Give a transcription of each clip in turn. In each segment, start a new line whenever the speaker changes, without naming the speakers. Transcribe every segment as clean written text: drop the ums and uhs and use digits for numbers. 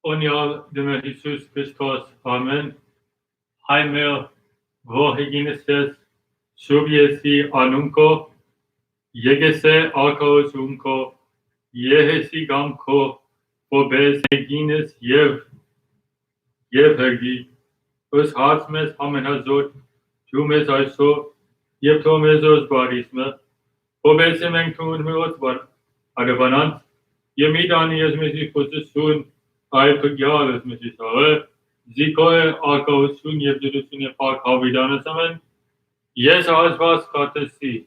Oniel de Jesus Christos, Amen. Haimel Vohiginestes, Subiesi Anunco, Yegese Alco Zunco, Yehesi Gamco, Phobes Hegines Yevhegi, Us Hartmes Amenazot, Tumes Iso, Yeptomezos Barisme, Phobes Menctun Milotvar, Adabanant, Yemidani as Mrs. Possessun, I took Yal as Mrs. Hale, Zikoe Alco Sun Yevdusun Park Havidana Saman, Yes, Asvas Katasi,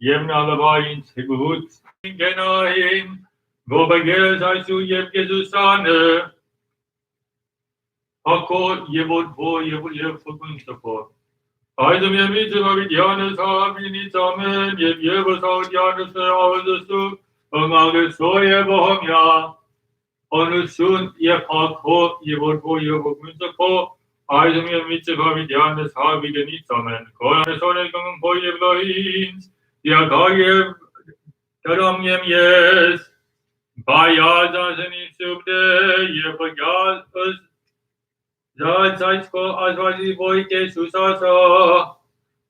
Yemna Lavain Sibuhut, Genaim, Vobages Isu Yevgesusane, Ako Yevot Bo Yevfukunstapor. Aydın yemici Havidyanes Havinit Amen, Yevos Havidyanes Avazusu, Angale Soye Bohemya. Onusun Yepako Yevorko Yevokunstapor. Aydın yemici Havidyanes Havidyanit Amen. Koyanesone Gung Boyevlohins, Yakayev Karam Yes. Bayaza Zenitsubde Yevagal Zaitsko Azvazi Boike Susasa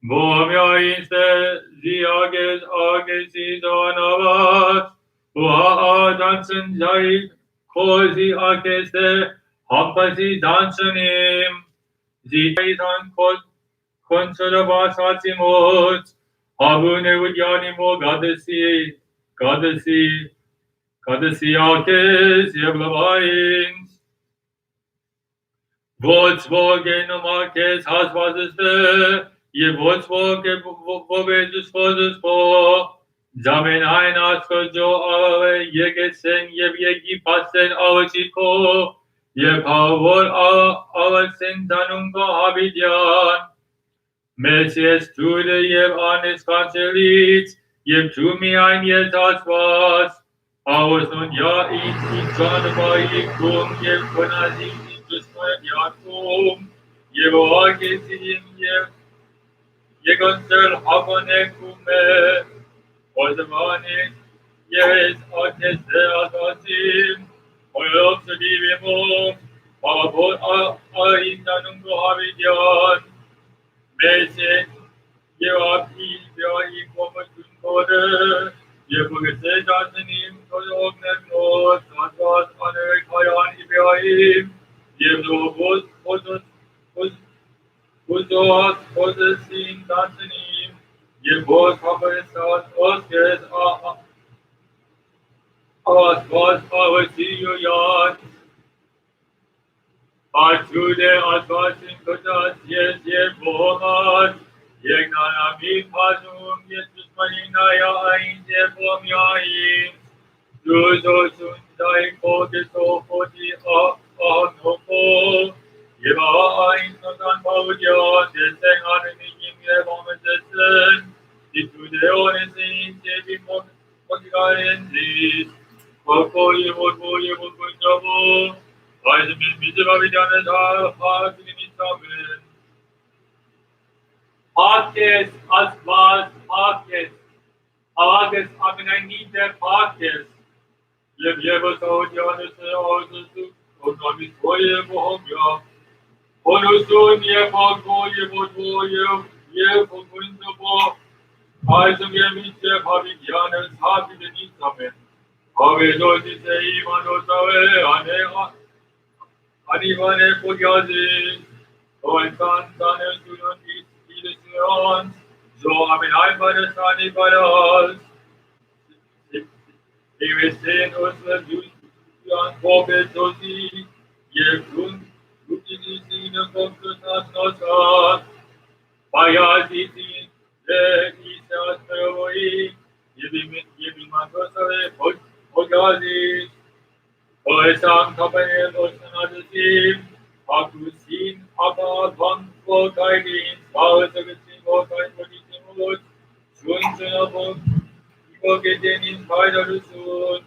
Boamia Inste Ziages Agesi Zanavas Ua Dansen Zai Kozi Akeste Hampasi Dansenim Zitaisan Konsolavas Hatimot Habune Vidyanimo Gadesi Akes Yevlavains Volkswagen Marques Haswaseste, je Volkswagen Vobetus Fosus Po, Zamen ein Askojo Ale, je Gesen, je Viegi Passen Awachiko, je Pavor Awachsen Danungo Habidian, Messias Tude je Anis Kancelit, je Tumi ein je Taswas, Aus nun ja in Zanaba Ikum, je Konazin, Yakum, Yevoagesim, Yegonser Havane Kume, Ozamani, Yes, Akeste Azasim, Oyopsadivimo, Pavor Aintanungo Havidyan, Mese, Yevapi, Yaikomatun Kode, Yevogese Jansanim, Kodognemno, Sadvas Anarekayan Ibrahim, Yevdovos Posesin Dansanim, Yevos Habarisat Oskes Asvas Avasiyo Yat, Atude Asvasin Kotas, Yes, Yevomas, Yegnanami Pasum, Yesus Marinaya Ain Yevom Yain, Duzo Sundai Kodeso Poti Ahnopo, Yeva Ain Sotan Paudya, Deseng Arminikim Yevomesen, Itudeonesin Tevi Motigaensis, Koko Yevoto Yevokunjabo, Aizemin Miserabidyanes Hakinitamen. Hakes, Asvas, Hakes, Hakes, Agnanite Hakes, Yevos Audyanes Aususu, Onamis Boye Bohomya, Onusun Yevako Yevoto Yevokunjabo, Aizem Yemice Havidyanes Hakinitamen. Havezoti Sei Manosave Anivane Pogyazi, Oenkan Sane Sunan Illusions, so Amen Einbare Sani Baras, Evesten Osler Julian Pobetosi, Yevun, Utinisi Nokosas Nosas, Payaziti, Isas Peroi, Yevimatosave Pogyazi, Oesam Kapanen Osanadasim, Akusin, Abba, Vanko, Kaidin, Sawasagasin, Vokain, Vodisimut, Sunsunabon, Ivogedenin, Kaidarusun,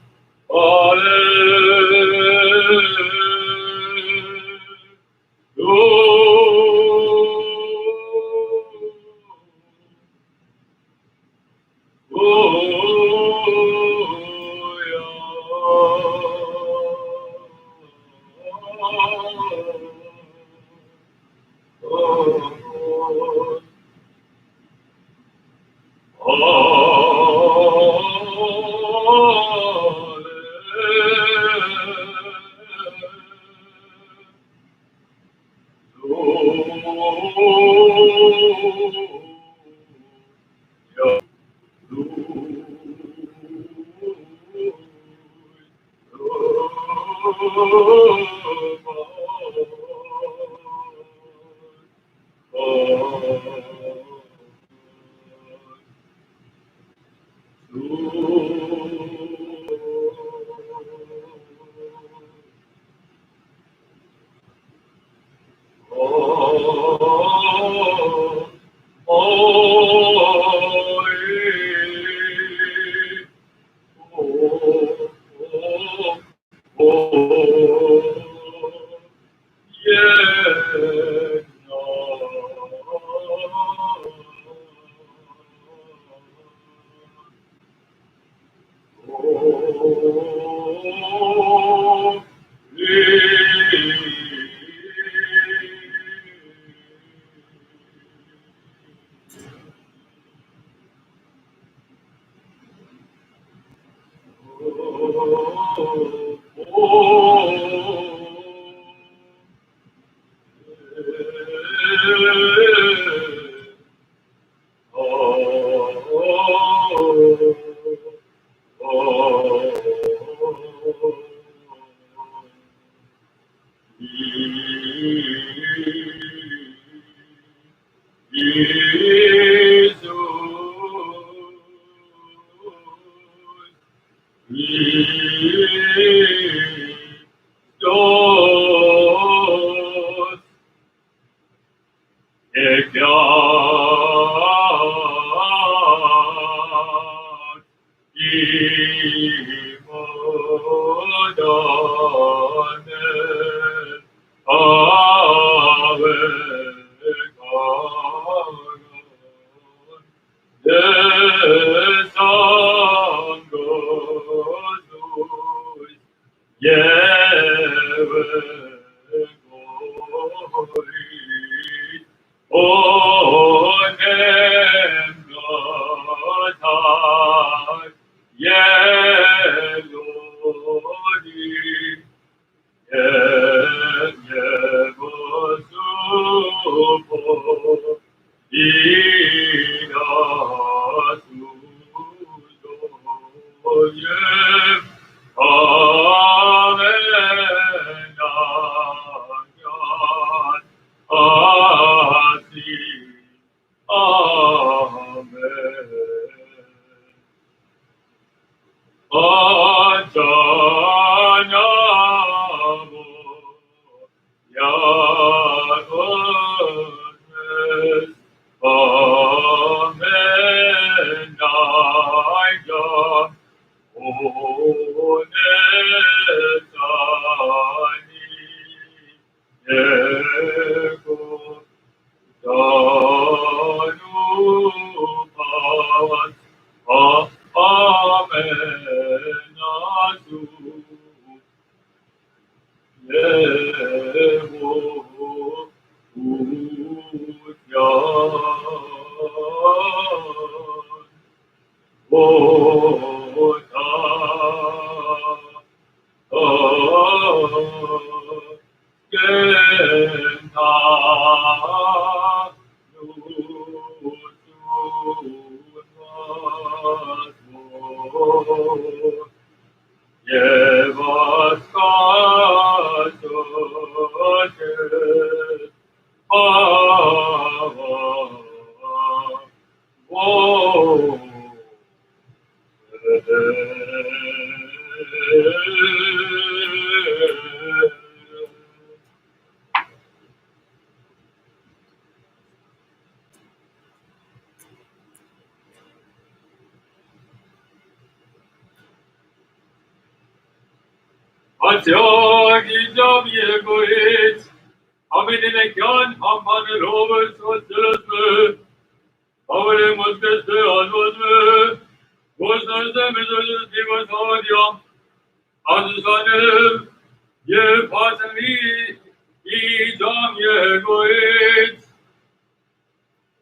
이정 예고의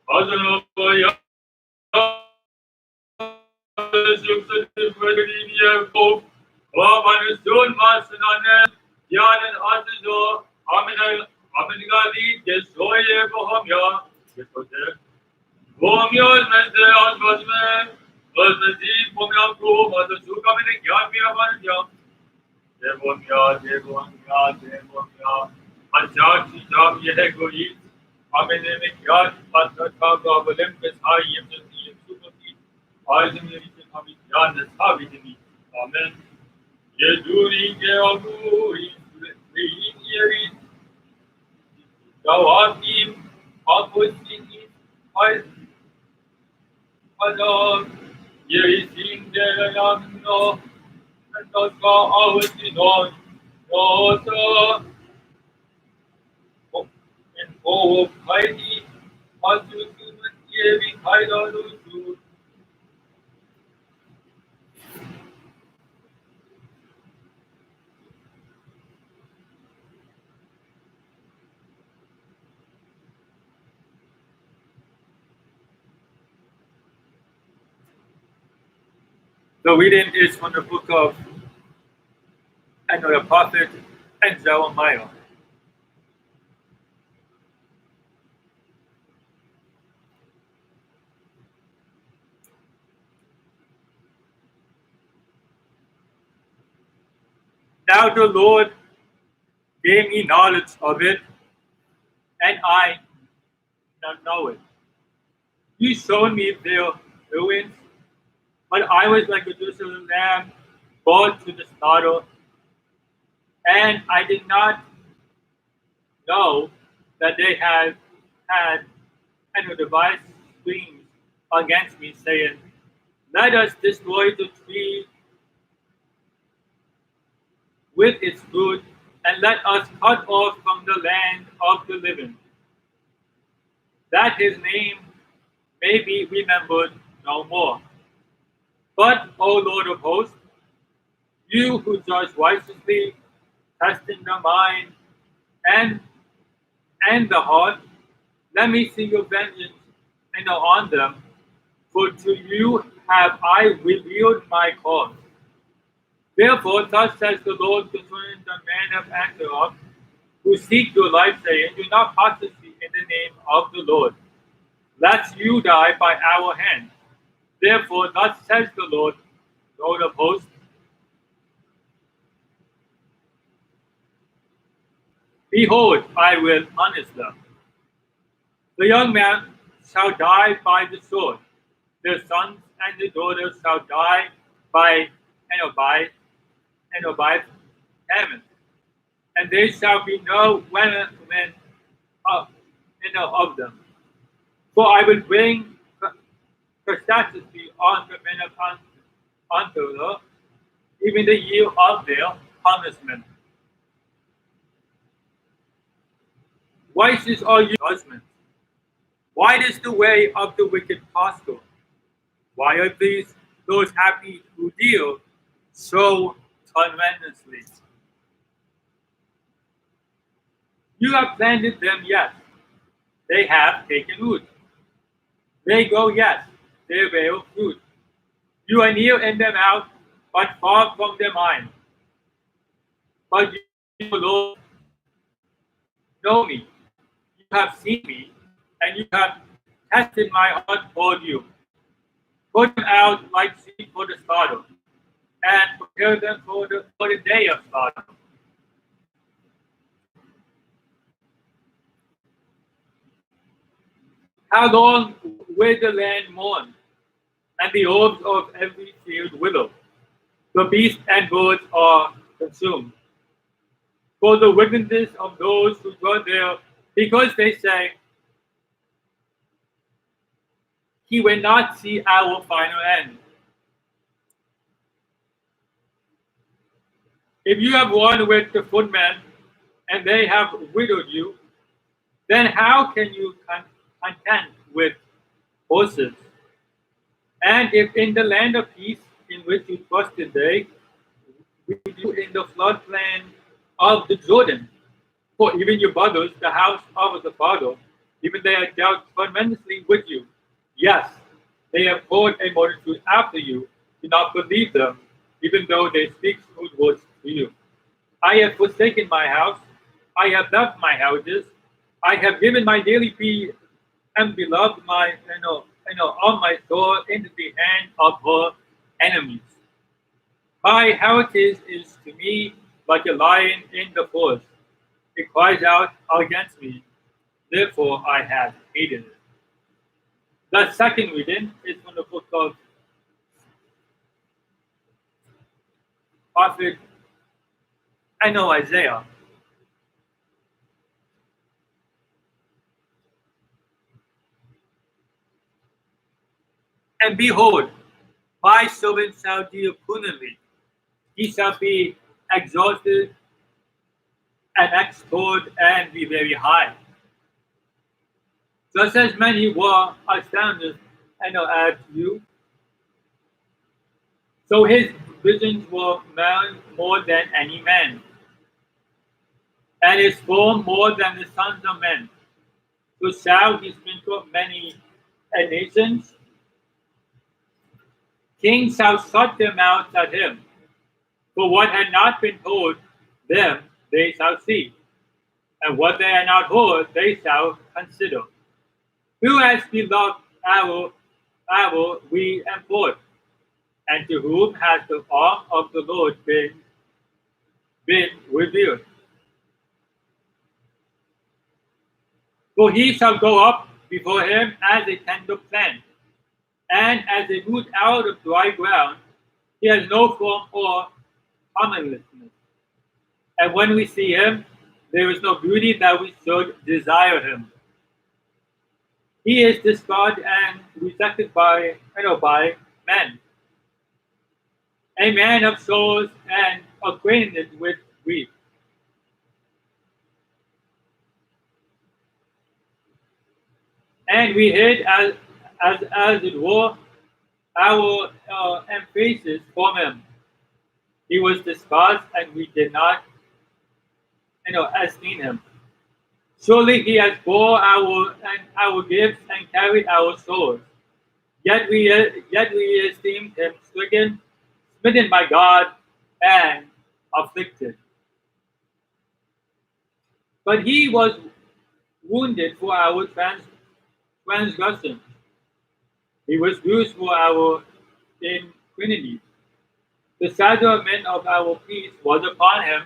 아전어야 Suksadipradiniyakum, Wamanusun Masanane, Yanan Atizo, Amingali, Destroye Bohomia, Bohemios Mende Osmasme, Osmasi, Bomiaku, Masasukamini, Yamia Vanjam, Devomia, Anjaki Jam Yehegoi, Aminimic Yad, Patakab, Olympus, High Yimsi, Sukati, Aizim Yan Savini. Amen. Yeduri Geoguri, Yeri, Gawatim, Aposini, Adon, Yeri Sing Delayamno, and Oska Awasinon, Nosa, and O Heidi, Asusun, Yeri Haidalusu. The reading is from the book of the prophet and Jeremiah. Now the Lord gave me knowledge of it, and I did not know it. He showed me their ruins, but I was like a Jerusalem lamb brought to the slaughter, and I did not know that they had devised schemes against me, saying, "Let us destroy the tree with its fruit, and let us cut off from the land of the living, that his name may be remembered no more." But, O Lord of hosts, you who judge righteously, testing the mind and the heart, let me see your vengeance and on them, for to you have I revealed my cause. Therefore, thus says the Lord concerning the men of Antioch, who seek your life, saying, "Do not apostasy in the name of the Lord, lest you die by our hand." Therefore, thus says the Lord of hosts, behold, I will punish them. The young man shall die by the sword, their sons and their daughters shall die by Enobites, famine, and there shall be no women of them. For I will bring catastrophe on the men of Antioch, even the year of their punishment. Righteous are your judgments. Wide is the way of the wicked prosper. Why are those happy who deal so tremendously? You have planted them, yes. They have taken root. They grow, yes. They bear fruit. You are near in them out, but far from their mind. But you, Lord, know me. You have seen me, and you have tested my heart toward you. Put them out like sheep for the slaughter, and prepare them for the day of slaughter. How long will the land mourn, and the herbs of every field wither? The beasts and birds are consumed. For the wickedness of those who dwell there, because they say, he will not see our final end. If you have run with the footmen, and they have widowed you, then how can you contend with horses? And if in the land of peace in which you trusted they with you in the floodplain of the Jordan, For even your brothers, the house of the Father, even they have dealt tremendously with you. Yes, they have called a multitude after you. Do not believe them, even though they speak smooth words to you. I have forsaken my house. I have left my houses. I have given my daily fee and beloved my, all my soul into the hand of her enemies. My heritage is to me like a lion in the forest. It cries out against me, therefore I have hated it. The second reading is from the book of prophet Isaiah. And behold, my servant shall deal prudently. He shall be exalted and extolled and be very high. Just as many were astounded at you, so his visions were more than any man, and his form more than the sons of men. So shall he sprinkle many nations. Kings shall shut their mouths at him. For what had not been told them, they shall see, and what they had not heard, they shall consider. Who has beloved our we implored, and to whom has the arm of the Lord been revealed? For he shall go up before him as a tender plant, and as a root out of dry ground. He has no form or commonliness. And when we see him, there is no beauty that we should desire him. He is despised and rejected by men, a man of sorrows and acquainted with grief. And we hid as it were our faces from him. He was despised, and we did not esteem him. Surely he has bore our gifts and carried our souls. Yet we esteemed him stricken, smitten by God, and afflicted. But he was wounded for our transgressions. He was bruised for our iniquities. The chastisement of our peace was upon him,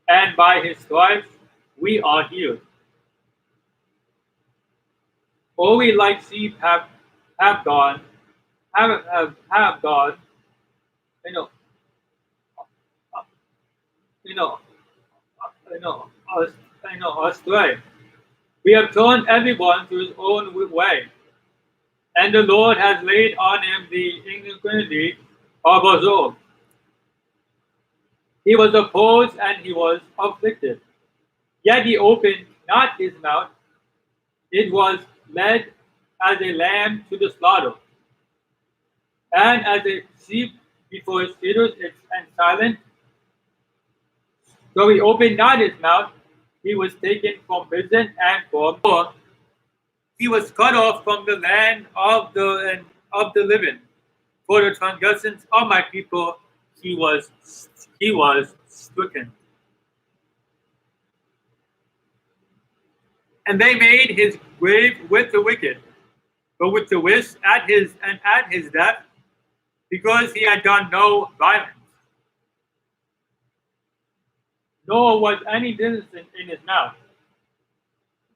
and by his stripes we are healed. All we like sheep have gone, have gone, you know, you know, you know, us, astray. We have turned everyone to his own way, and the Lord has laid on him the iniquity of us all. He was opposed and he was afflicted, yet he opened not his mouth. It was led as a lamb to the slaughter, and as a sheep before his feeders is silent, so he opened not his mouth. He was taken from prison and from war. He was cut off from the land of the living. For the transgressions of my people, he was stricken. And they made his grave with the wicked, but with the wish at his death, because he had done no violence, nor was any innocent in his mouth.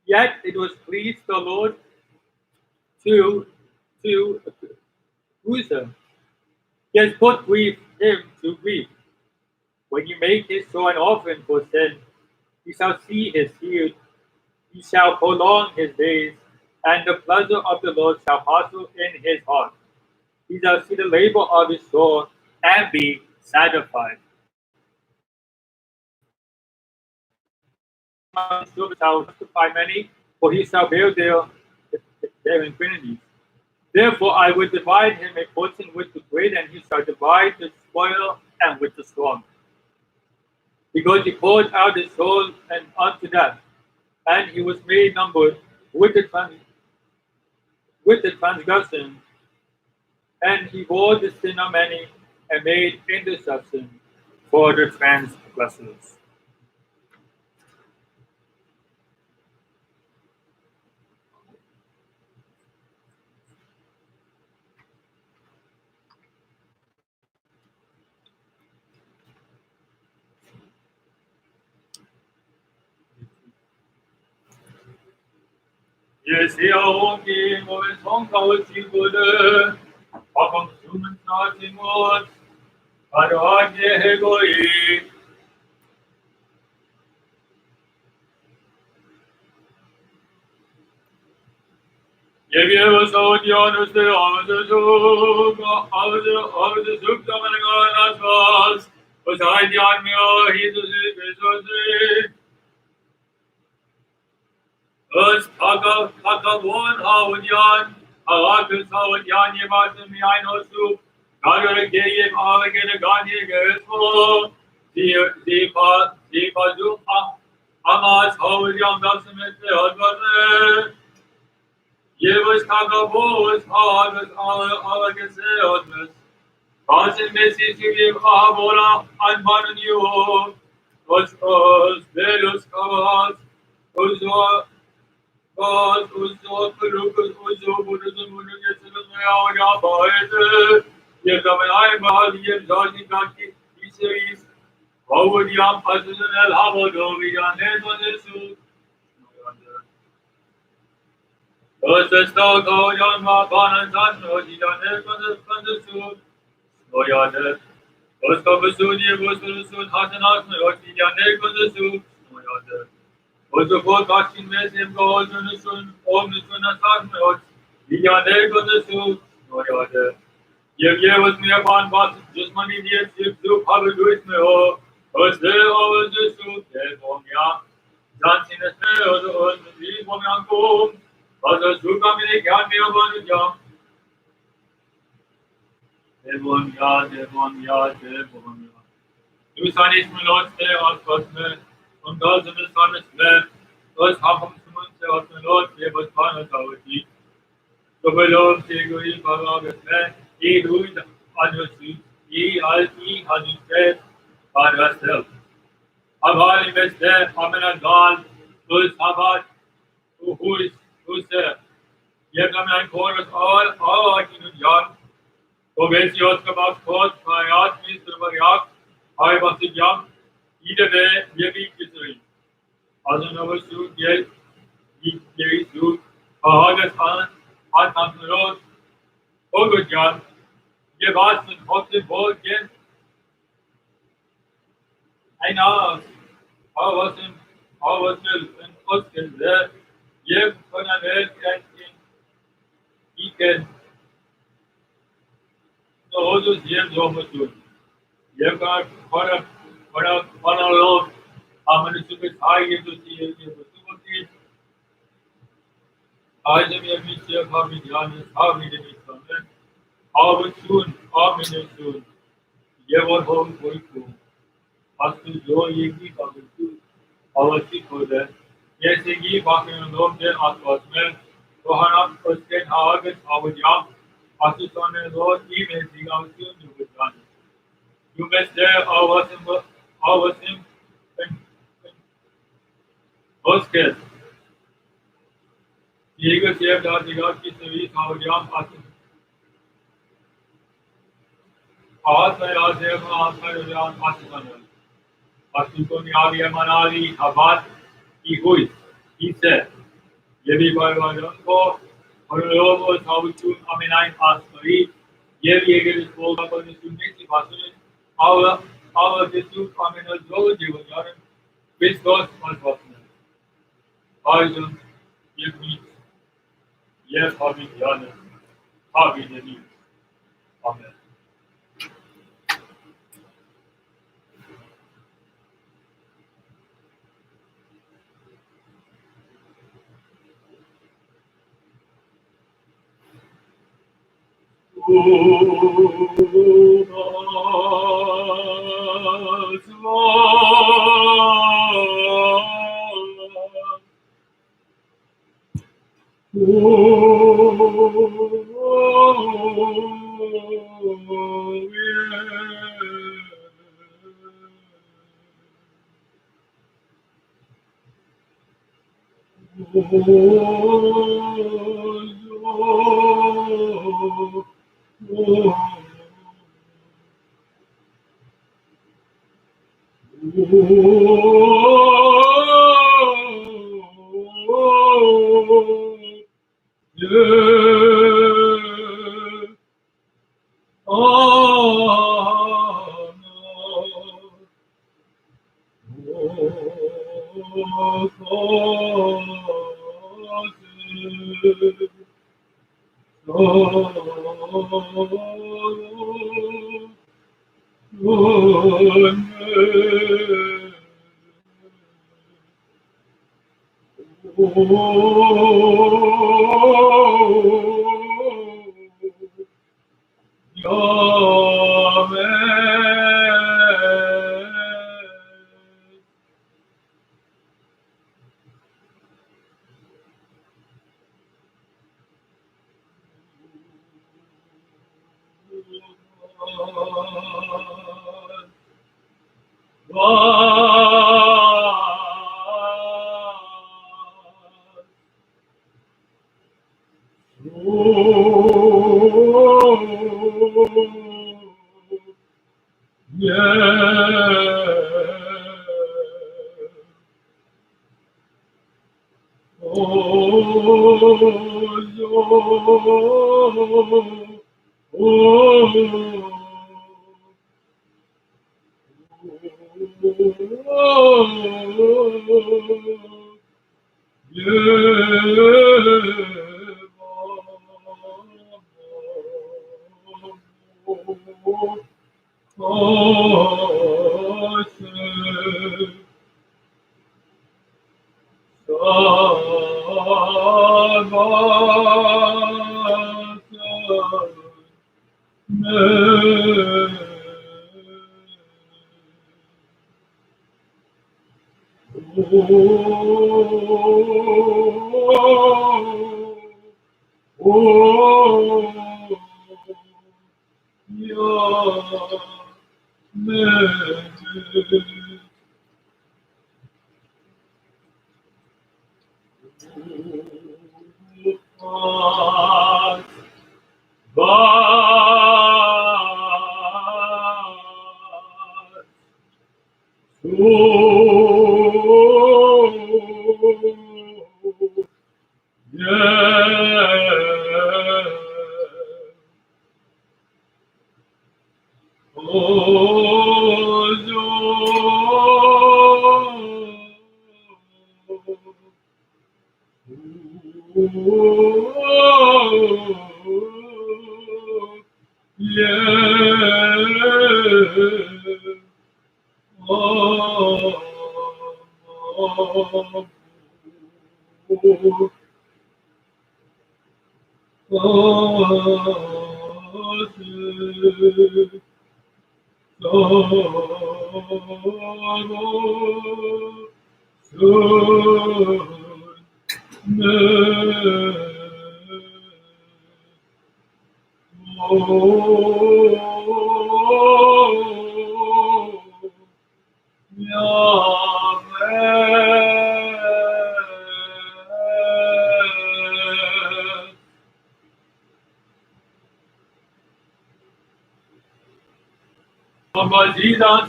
Yet it was pleased the Lord to bruise him. He has put him to grief. When you make his soul an offering for sin, he shall see his seed. He shall prolong his days, and the pleasure of the Lord shall prosper in his heart. He shall see the labor of his soul and be satisfied. Shall justify many, for he shall bear their infirmities. Therefore I will divide him a portion with the great, and he shall divide the spoil and with the strong. because he poured out his soul and unto death, and he was made numbered with the transgression, and he bore the sin of many, and made intercession for the transgressors. 예시야오기 몸의 성가의 친구들 화강 숨은 나지 못 화려하게 해거이 예비해서 디아누스 아버지 숙자만의 가나스바스 어사이 디아며 히두스 베소스 Kakavon Haudyan, Alakus Haudyan Yebatum Yainosu, Nagara Gayim Alagana Gandhi Gesmo, Zipazu Amas Haudyan Dasamet Advase, Yevas Kakavos Hagas Alagas Eotmes, Basim Messi to give Ahabora and Bananu, Os Velus Kavas, Uzwa. God, Uzo, Pelucas, Uzo, Buddhism, Buddhism, Maya, Baez, Yakaman, Mahal, Yamzaki, Kaki, Isaris, Howard Yam, Pasan, El Hamado, Vian, Nesu, Osesta, Goyan, Mapan, and Ojian, Nesu, Noyade, Oskabasuni, Bosun, Hatanas, Ojian, Nesu, Noyade. Also vor Gottin Mesim Golden Sun, Omnisun Asagmos, Vianegosu, Noyade. Was me upon what just money near to public with me, was there over the soup, Devonia, dancing a snail on the leave of young home, but the soup coming can be upon the young. Devonia. Du Sundays, my Lord, stay on Cosme. On God's and the Son is blessed. Thus, half of the month, of the Lord, they was born at our feet. So, my Lord, say, go ye, Father, with man, ye do it on your feet, ye all ye on your faith, on yourself. Abhali best there, Amen and God, who is Abad, who's there. Yet, Amen and chorus, all are in John. So, when she was about thought, my art means to Mariak, I was a young. Either way, maybe history. As another suit, yes, there is suit. August on the road. Oh, good job. Give us and hope the boat again. I know. How was it, and Oscar there? Yes, when I read that he can. So, all those years over to. You've got what a load. How many super high you to see it? I am a mixture of how many young, how many come in. How many soon. You were home going to. As to Joe, you keep up to our people there. Yes, you keep walking along there at Cosmel. Kohana, Christian, Hagen, our young. As to son and Lord, even the out soon you would run. You must there, our sim, Oscar. Diego saved our God, kiss the week, our young. Asukoniali Manali Abad Ihuis. He said, Yevi Barbadanko, Horolobo Tawitun Aminine Asmari, Yevi Egel is called up on the Sunisi Basun, our Jesu Aminal Zoji was Yaran, which goes on Bosman. Poison, give me, yes, Hobby Yanan, Hobby the news. Amen.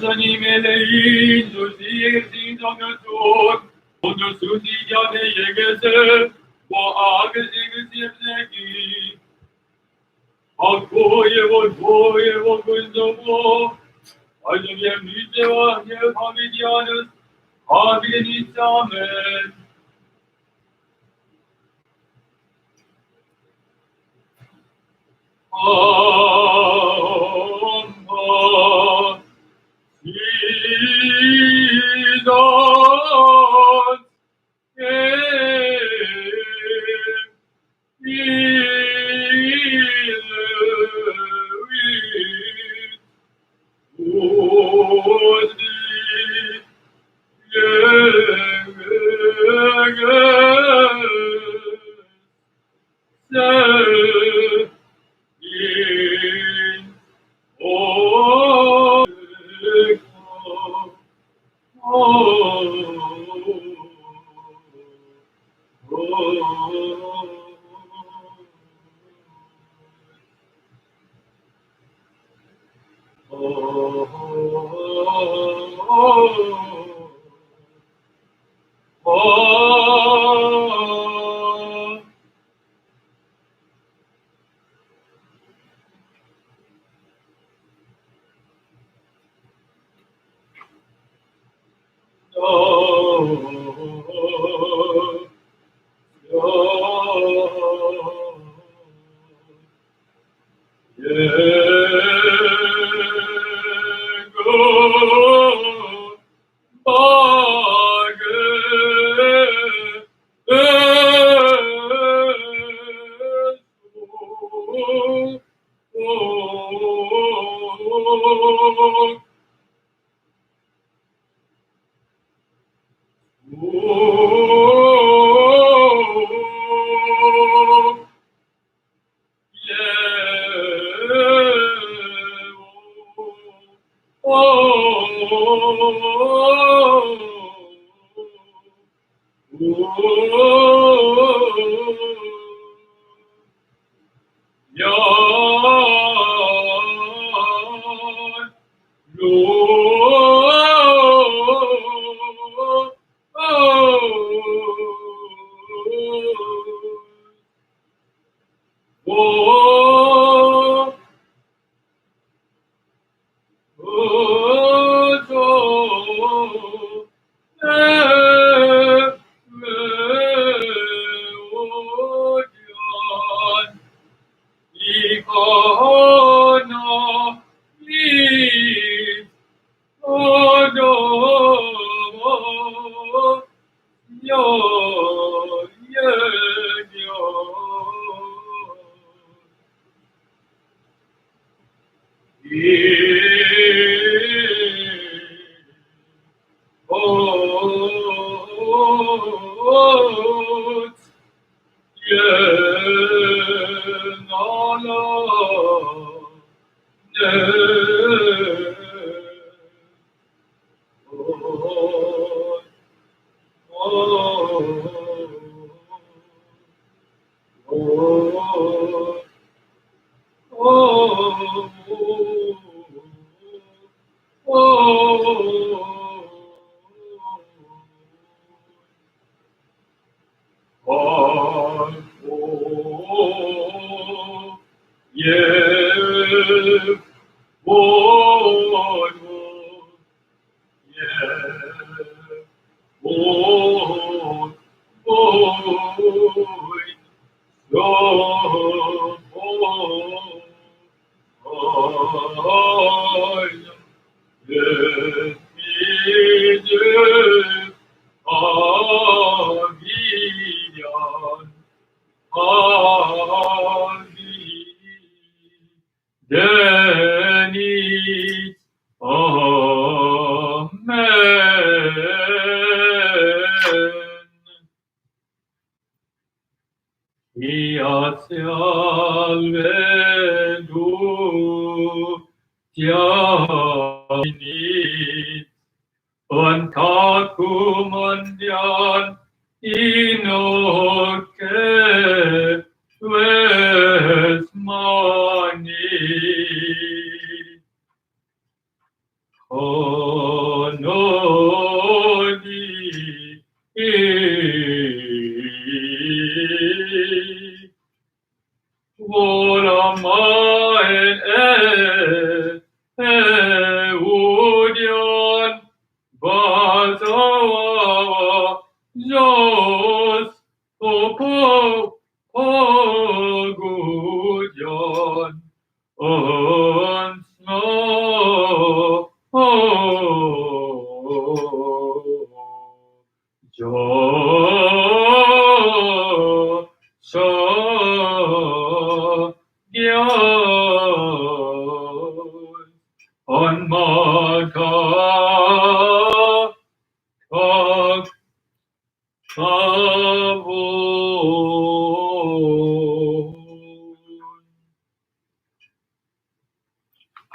Anthony Melein, Josier Dindogator, Onosuti Yane Yegese, Agazigazimnegi, Akoye, Wogundomo, Ajayam Nitewa, Havidianus, Haviditamen.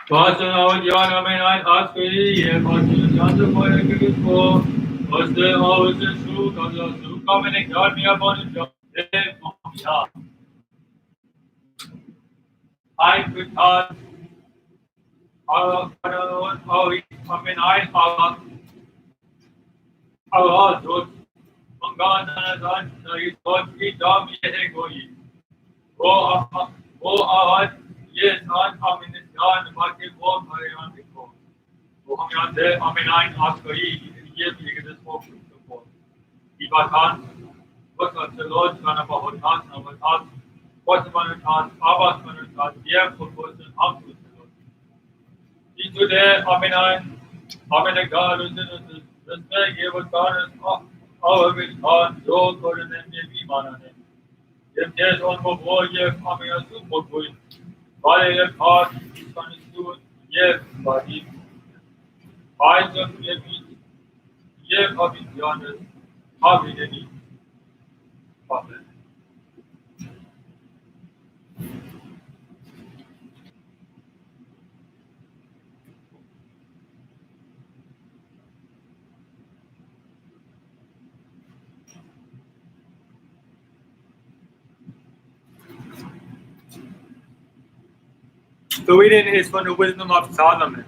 Personal Yanaman Askari, Santa Moya, was the always the truth of the Sukamanic Army upon the job. I could not, our those Mangana, is what we dom yet. वो आवाज ये स्थान हम इन स्थान वाक्य को परिणाम देखो वो हम यहाँ से हमें नाइन आज कही ये भी एक स्पोक को इबादान वक्त चलो जाना बहुत खास ना बहुत वक्त मन खास आवाज मन खास ये फुटबॉल हम चलो into the Aminan Aminagad the ये बतान और भी खान जो करने में भी माना है If there's one more boy, yeah, coming out to more boy. By the heart, he's going to do it, yeah, but he finds them, yeah, probably the honest, probably any problem. The reading is from the wisdom of Solomon.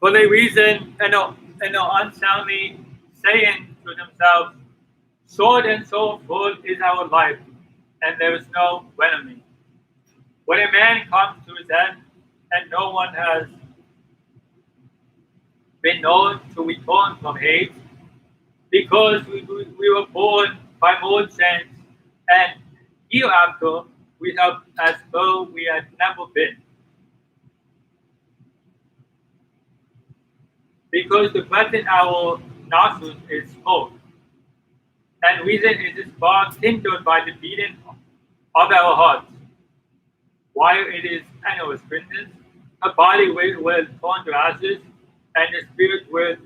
For they reason and unsoundly saying to themselves, sword and soul full is our life, and there is no enemy. When a man comes to his end, and no one has been known to return from hate, because we were born by more chance, and hereafter we have as though we had never been. Because the breath in our nostrils is smoke, and reason is spark hindered by the beating of our hearts. While it is annual strengthened, a body will turn to ashes, and the spirit will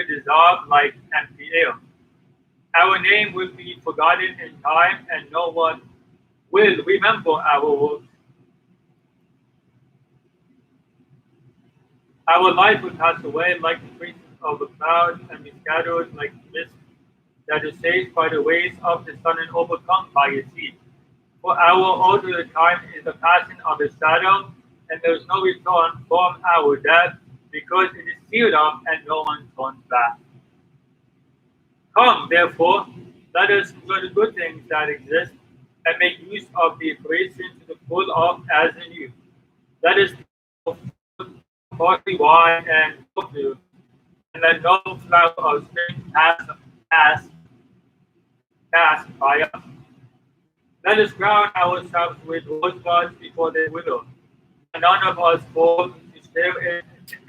dissolve like empty air. Our name will be forgotten in time, and no one will remember our works. Our life will pass away like the traces of a cloud, and be scattered like mist that is saved by the waves of the sun and overcome by its heat. For our order of time is the passing of the shadow, and there is no return from our death, because it is sealed up and no one turns back. Come, therefore, let us do the good things that exist, and make use of the creation to the full of as in you. Let us partly wine and food, and let no flower of spring pass, pass by us. Let us crown ourselves with rosebuds before they wither, and none of us fall to share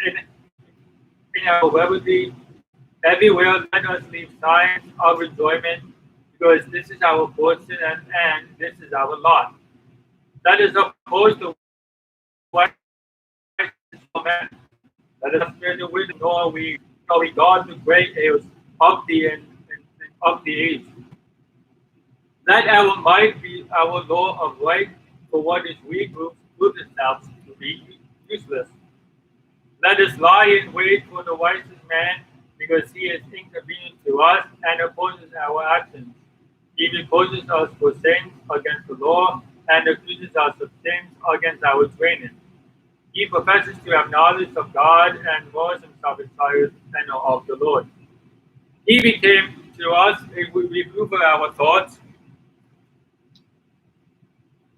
in our levity. Everywhere let us leave signs of enjoyment, because this is our portion and this is our lot. Let us oppose the righteous man. Let us fear the wicked, nor regard the great ills of of the age. Let our might be our law of right, for what is weak proves itself to be useless. Let us lie in wait for the wisest man, because he is inconvenient to us and opposes our actions. He reproaches us for sins against the law and accuses us of sins against our training. He professes to have knowledge of God and was himself inspired and of the Lord. He became to us a reproof of our thoughts.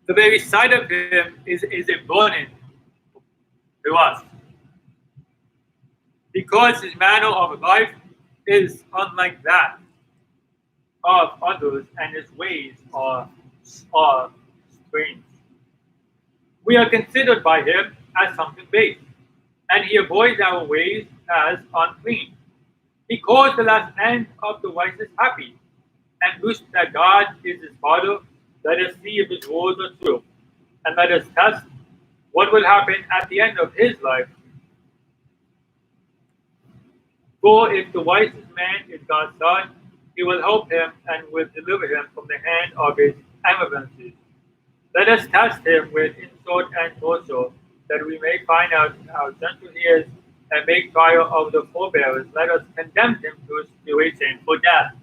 The very sight of him is a burden to us, because his manner of life is unlike that of others, and his ways are strange. We are considered by him as something base, and he avoids our ways as unclean. He calls the last end of the wisest happy, and wishes that God is his father. Let us see if his words are true, and let us test what will happen at the end of his life. For if the wisest man is God's son, he will help him and will deliver him from the hand of his emergencies. Let us test him with insult and torture, that we may find out how gentle he is and make trial of the forbearance. Let us condemn him to a situation for death.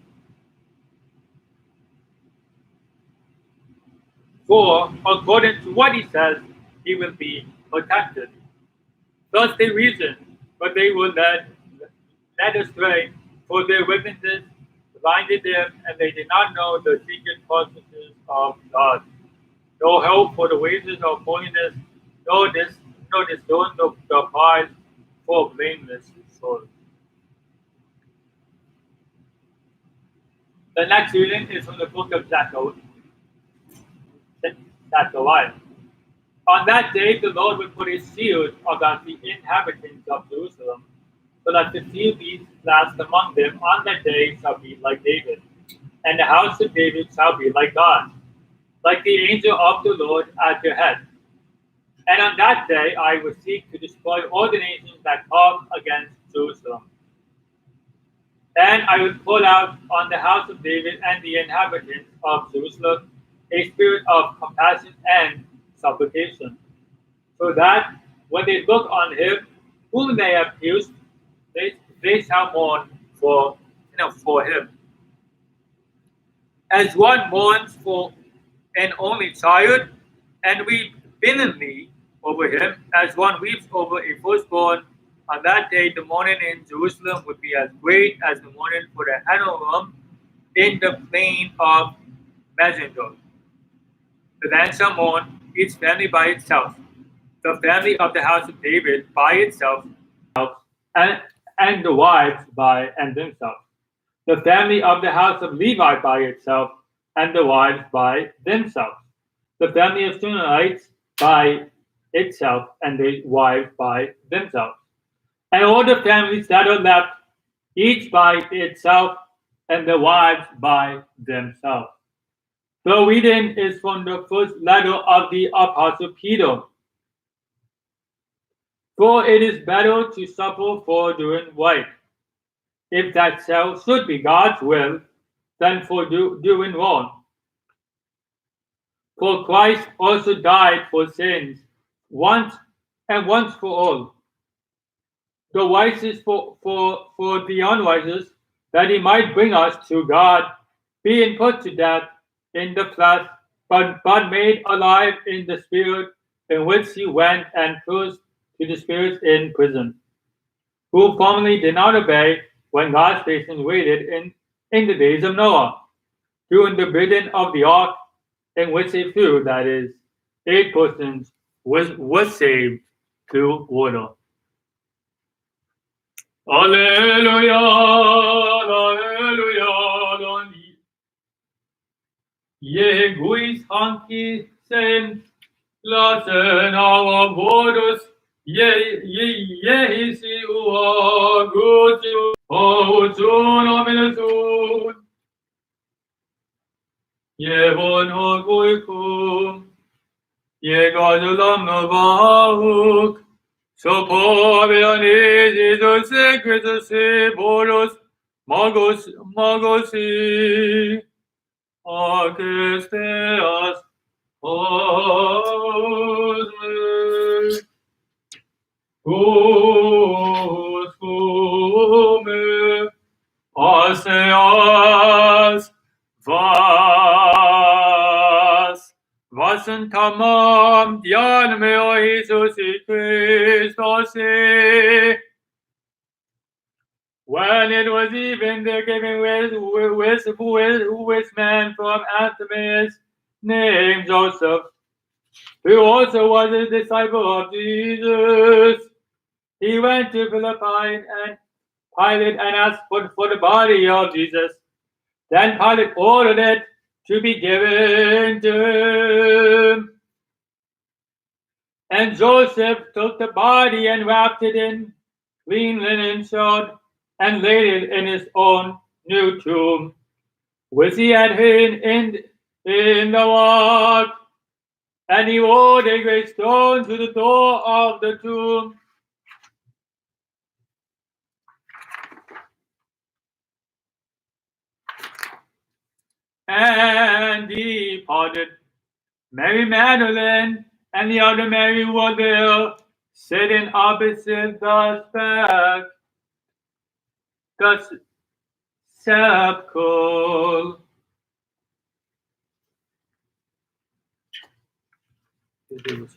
For, according to what he says, he will be protected. Thus they reasoned, but they were led astray, for their witnesses blinded them, and they did not know the secret purposes of God. No help for the wages of holiness, no this, no discern the prize for blameless souls. The next reading is from the book of Zechariah. On that day, the Lord will put his shield about the inhabitants of Jerusalem, so that the few beasts last among them on that day shall be like David, and the house of David shall be like God, like the angel of the Lord at their head. And on that day I will seek to destroy all the nations that come against Jerusalem. And I will pour out on the house of David and the inhabitants of Jerusalem a spirit of compassion and supplication, so that when they look on him whom they have pierced, they shall mourn for him. As one mourns for an only child, and weep bitterly over him, as one weeps over a firstborn, on that day the mourning in Jerusalem would be as great as the mourning for the Hanoram in the plain of Megiddo. The land shall mourn, each family by itself, the family of the house of David by itself, and, and the wives by and themselves, the family of the house of Levi by itself, and the wives by themselves, the family of Sunamites by itself, and the wives by themselves, and all the families that are left, each by itself, and the wives by themselves. The reading is from the first letter of the Apostle Peter. For it is better to suffer for doing right, if that should be God's will, than for doing wrong. For Christ also died for sins, once and once for all, the righteous for the unrighteous, that he might bring us to God, being put to death in the flesh, but made alive in the spirit, in which he went and preached to the spirits in prison, who formerly did not obey when God's patience waited in the days of Noah, during the building of the ark, in which a few, that is, 8 persons, was saved through water. Alleluia, alleluia, ye guis hanci sem, lasen our borders, ye si ua gutu, o tuno minutun, ye bon ho guicum, ye gadulam novahuk, so poviani Jesus Christus bolos magosi agesteas osme uscume aseas Vasen tamam dian meo Jesus Christos. When it was even, there came a wise man from Antipas named Joseph, who also was a disciple of Jesus. He went to Philippi and Pilate and asked for the body of Jesus. Then Pilate ordered it to be given to him. And Joseph took the body and wrapped it in clean linen shroud and laid it in his own new tomb, which he had hidden in the rock. And he rolled a great stone to the door of the tomb. And departed, Mary Magdalene and the other Mary were there, sitting opposite the sepulchre.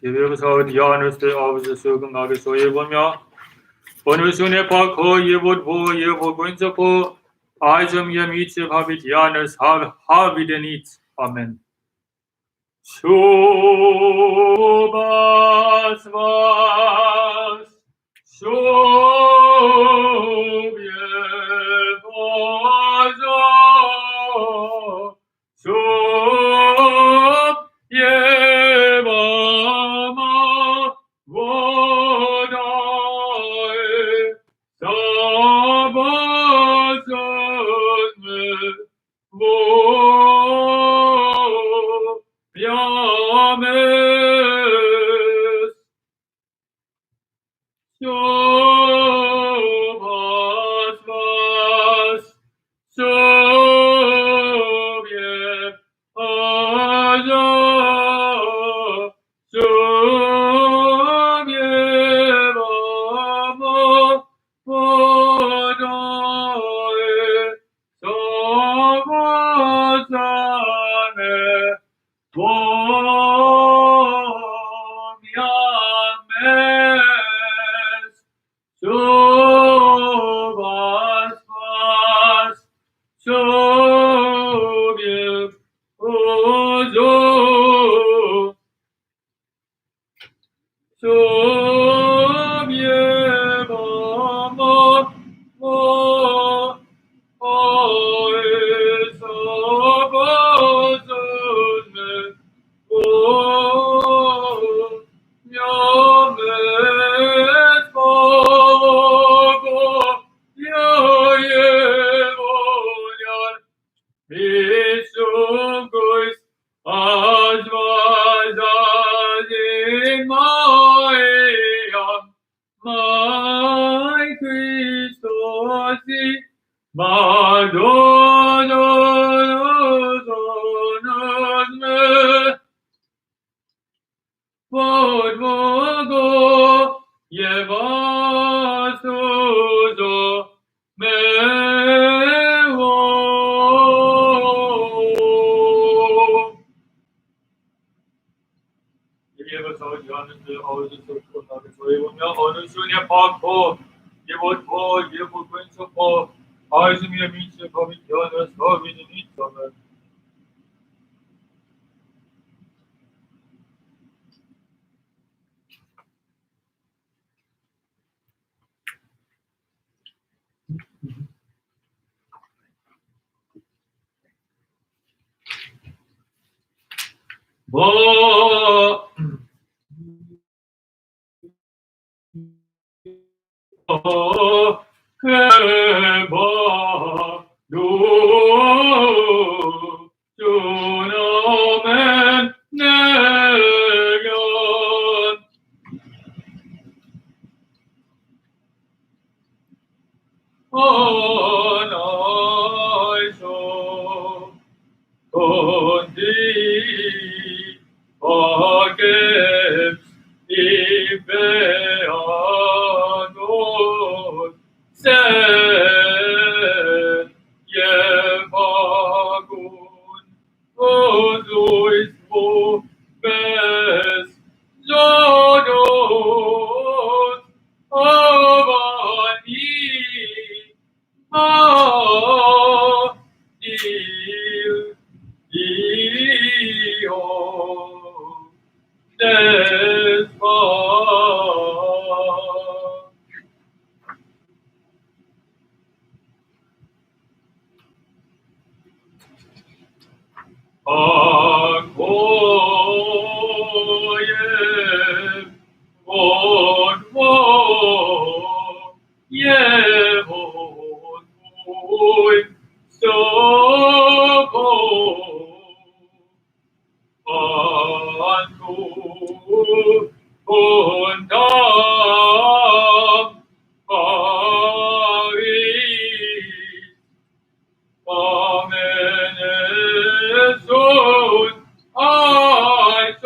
예배부터 디아누스 아버지 수금하게 소예보며 어느 순에 박호 예보고 예보고 인적고 아이점 예미치 하비 디아누스 하비데니트 아멘. Shubas vas, shubye bozo, shubye bama vodae, sabazme vo. Yames Shobas vas Shobye Aja Shobye Bama Vodae Sabazane Om Yames Shobas vas Shobye Ozo Shobye Bama my Christos, Madonos me, Podvogo, Yevasuzo, Mewo. 예배부터 디아누스 아버지 수금하게 소예보며 어느 순에 박호 예보고 예보고 인적고 아이즈미의 미치 법이 디아누스 서비는 있다면 그바 주나멘 내견 하나이소 건디 어겜 이베아노 세 예바군 어조이스모 베스 조존 어바니 이오 데스파 아고예 원모 예혼모이 서고 안도 본담 바위 아멘의 손 아이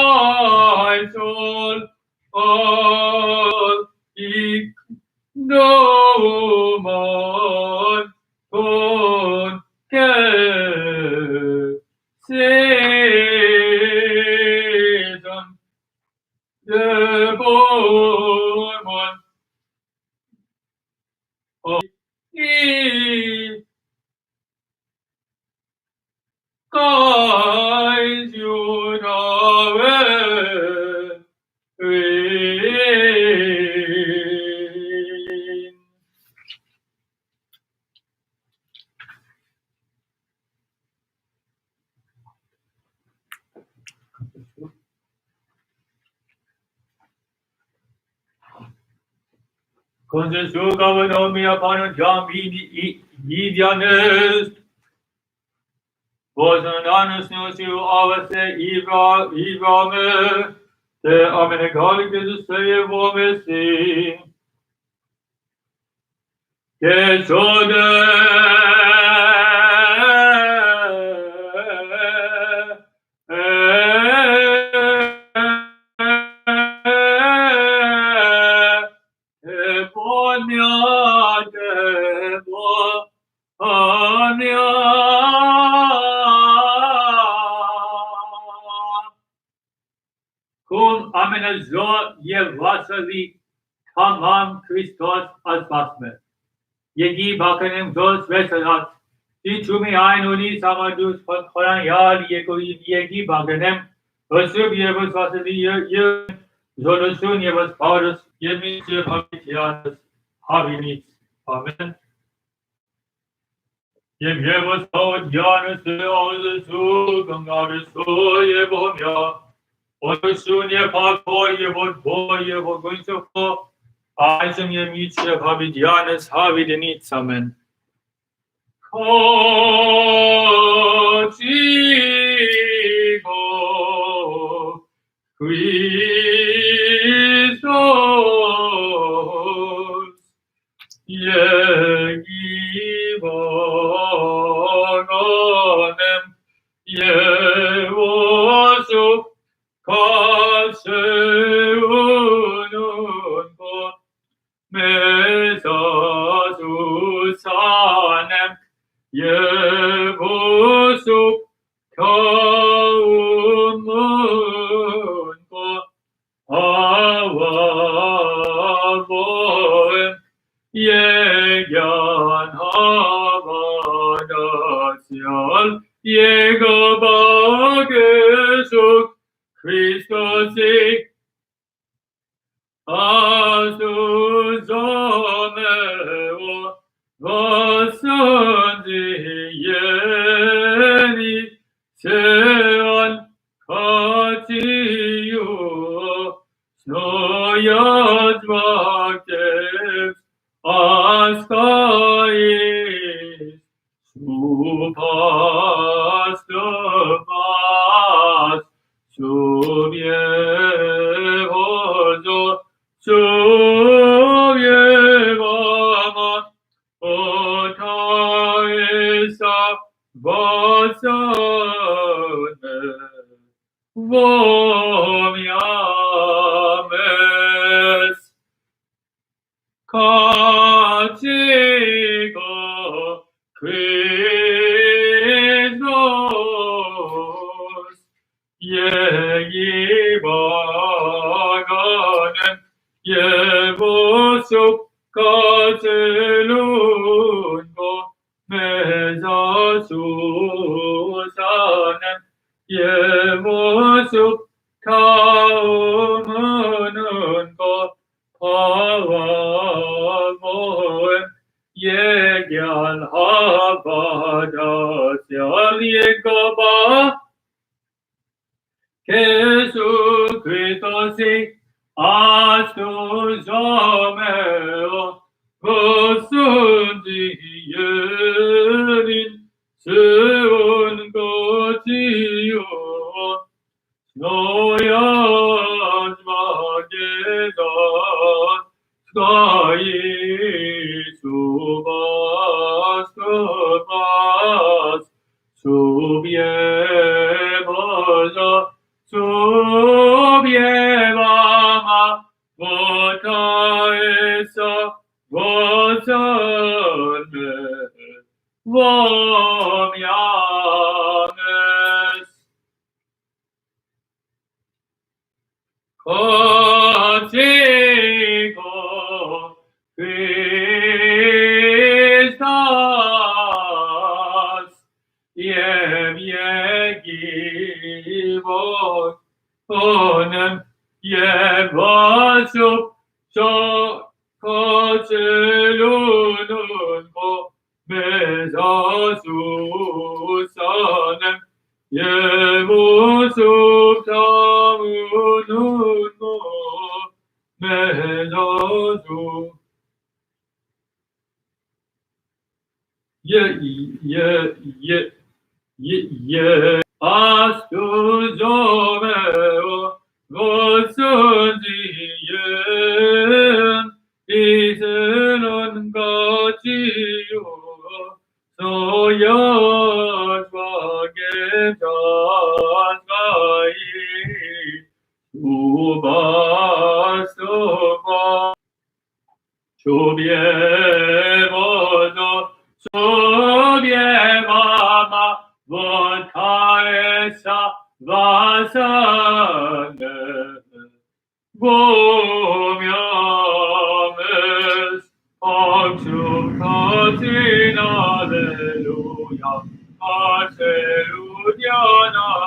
my soul, all no man can Satan, the born one of guides you nowhere. Konsensugaven mia panon jam idianest. Vosananes nosiu avase ivrame. Te amenegalik Jesus seye vomesi. Ke sode. Cum amenazo yevasali tamam Christos asbasme. Yegi bakanem dos vesalat. Titumi ainuni samadus koran yal yegi bakanem. Osub yevas vasali zonosun yevas paulus yemis yevamitianus havinit. Amen. Yem yevas paud janus su gangavis yevomya. Osunie pakoye boye bogunso Aizem yemitia havidianes havidinits. Amen. Contigo, Christos, yegivogonem, yevosu, Kaseununko, Mesazusanem, Yevosu, Kaumunko, Avavoem, Yegyan Havadasyal, Yegabagesuk, Christos Azuzomeo Vasundi Yeni Sean Katiyu Snoyat Vaktev Askais Supastamas Subyevozo Subyevama Otaisa Vasane Vomiames Katigo Christos Yegibaganem Yevosuk Katelungo Mezasusanem Yevosuk Kaumunungo Pavavoem Yegyan Havadasyal Yegaba Jesu Christosi Astuzomeo Vosundi Yerin Seun Gotiyo Snoyas Magedon Sky Subas Subas Subyemoza Subyemoza 거치고 Christos 예비기보 오는 예버숲 저 거칠루는 고 매서수서는 예무숲 저무는 고 매서수 예 아스투조메오 고순지엔 이스는 거지요 소연과게 전가이 우바스바 조비에모도 조비에마마 원카에사 와사네 보면은 억축하진 할렐루야 할렐루야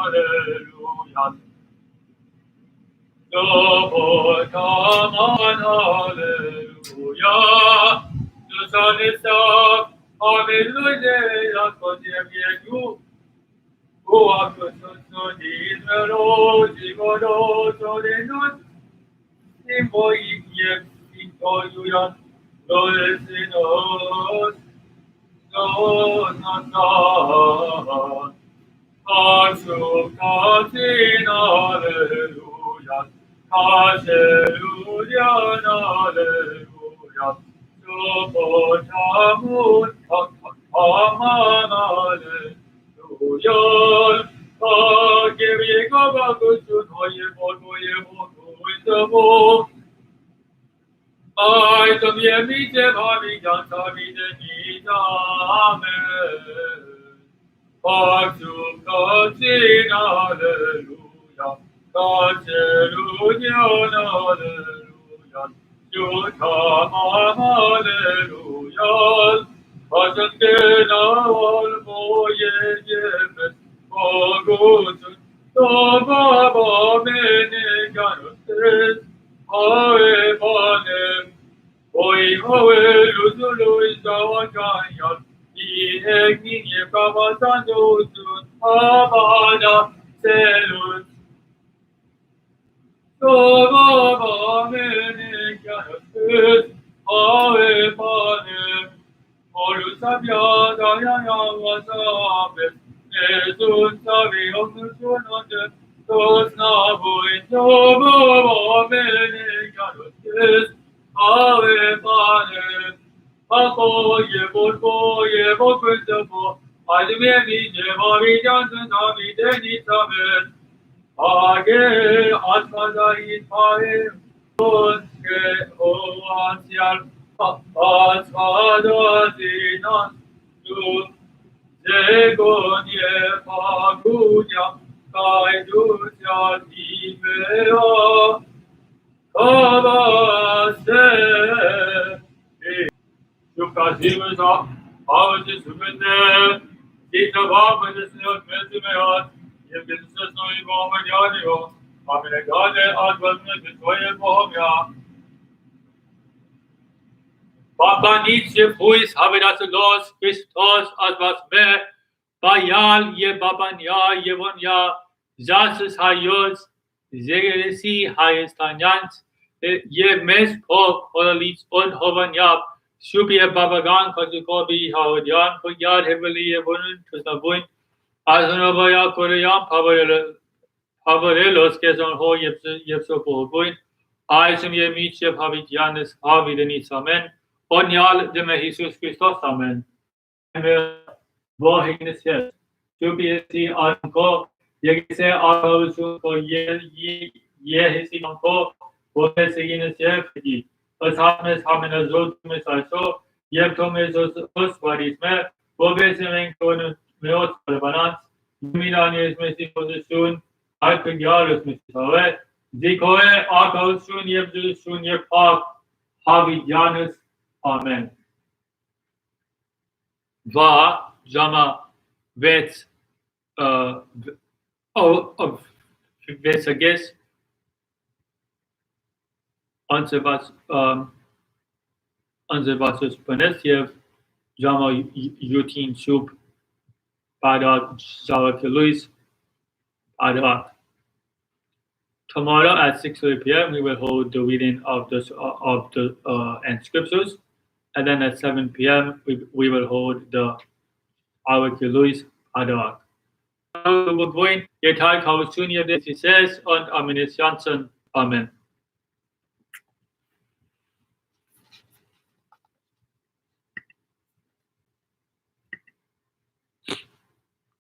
할렐루야 너보다만 할렐루야 주선에서 할렐루야 거제비에주 고아크선선이므로 지고로 소리는 심보이기에 인도유연 너의시노스 너나나 아수카신 할렐루야 할렐루야 할렐루야 수보자문 각각하만 할렐루야 아게비가 바꾸준 너의 모두의 아이좀 예미제 바비jan 사비제 니자멘 박수까지 할렐루야 가제루냐 할렐루야 유타마 할렐루야 하전게나 월모예 예멘 어구준 또바바메네 가르테 하에바네 오이하웨 루슬루이사와간연 이행닝예 까바산조준 하바나 셀룬 또바바메네 가르테 하에바네 어루사비아 다야야와사베 내순사비 없는 순원들 도스나보인 조바바메네 가르테 하에바네 하고예 볼고예 볼근저보 아즈메미 제마비잔스 나비데니 타멘 아게 아스마자이 파에 온게 오아시알 아스마자지난 주 제고니에 파구냐 가이두자 니베어 가바세 육가심에서 아버지 주변에 기자 아버지스여 멘트메어 예빈스서의 보험을 야니요 아멘의 가네 아드원의 비토의 보험이야 Papa Nietzsche puis habe das los Christos als was mehr Bayal ye babanya ye vonya Jasus hayos zegeresi hayestanyans ye mes po olits und hovanyap Shubie babagan kajikobi hawadyan koyad heavily ye vonun tusabun Azanabaya koreyan pavarelos keson ho yepso poguin Aisum ye mitche havityanis havidenis amen Onyal de Jesus Christos, amen. Vohignesia, Jubiesi anko, Yegise Arausu, Yehisi anko, Vohesinesia figi. Ashames Hamanazot also, Yeptomesos Varisme, Vobesemen Meot Balance, Yuminanis Messi Position, Alpingarus Missave, Zikoe Ako Sunyab Sunyab Pak Havidyanus. Amen. Va Jama Vet of Vesages Anservasus Panesiev Jama Yutin Sub Padat Zavakiluis Padat. Tomorrow at 6:30 p.m. we will hold the reading of the and scriptures, and then at 7 p.m. we will hold the Avakiluis Padat. We're going. Ihr Teil Kausunia, das ist es und Aminisianzen. Amen.